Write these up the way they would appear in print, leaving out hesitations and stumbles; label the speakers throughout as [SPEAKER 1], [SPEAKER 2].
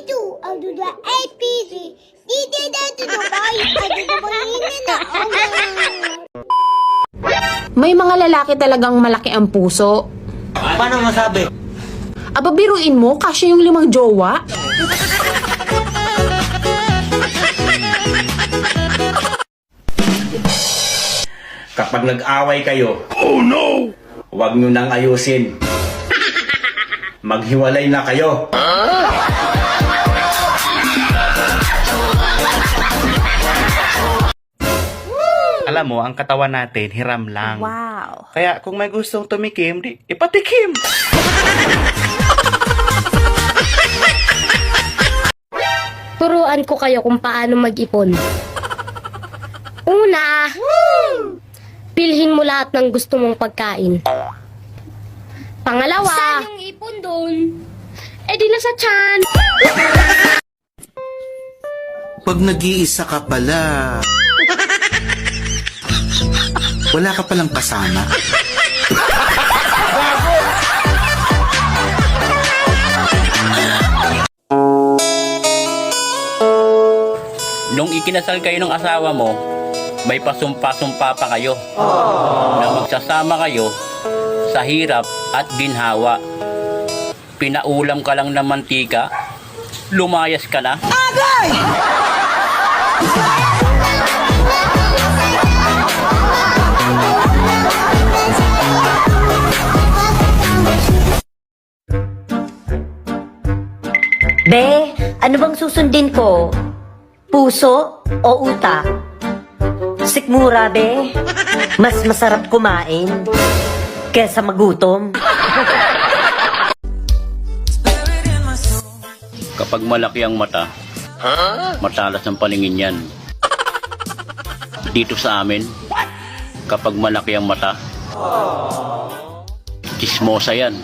[SPEAKER 1] to the APC. Dito to the boy. Na.
[SPEAKER 2] May mga lalaki talagang malaki ang puso.
[SPEAKER 3] Paano masabi?
[SPEAKER 2] Aba, biruin mo, kasya yung 5 jowa.
[SPEAKER 3] Kapag nag-away kayo, oh no! Huwag nyo nang ayusin. Maghiwalay na kayo. Alam mo, ang katawan natin, hiram lang.
[SPEAKER 2] Wow.
[SPEAKER 3] Kaya kung may gustong tumikim, di ipatikim.
[SPEAKER 4] Turuan ko kayo kung paano mag-ipon. Una, bilhin mo lahat ng gusto mong pagkain. Pangalawa, saan yung ipon doon? Eh di nasa tiyan.
[SPEAKER 5] Pag nag-iisa ka pala, wala ka palang kasama.
[SPEAKER 6] Nung ikinasal kayo ng asawa mo, may pasumpa-sumpa pa kayo na magsasama kayo sa hirap at ginhawa. Pinaulam ka lang ng mantika, lumayas ka na. Agay!
[SPEAKER 7] Be, ano bang susundin ko? Puso o utak? Sikmura, be. Mas masarap kumain kesa magutom.
[SPEAKER 6] Kapag malaki ang mata, matalas ang paningin yan. Dito sa amin, kapag malaki ang mata, chismosa yan.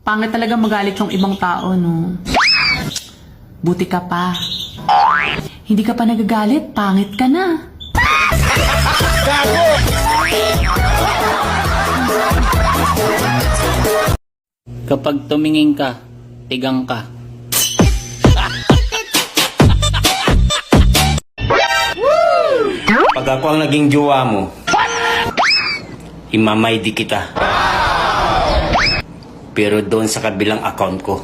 [SPEAKER 8] Pangit talaga magalit yung ibang tao, no? Buti ka pa. Hindi ka pa nagagalit, pangit ka na.
[SPEAKER 6] Kapag tumingin ka, tigang ka.
[SPEAKER 3] Pag ako ang naging jowa mo, imamaydi kita. Pero doon sa kabilang account ko.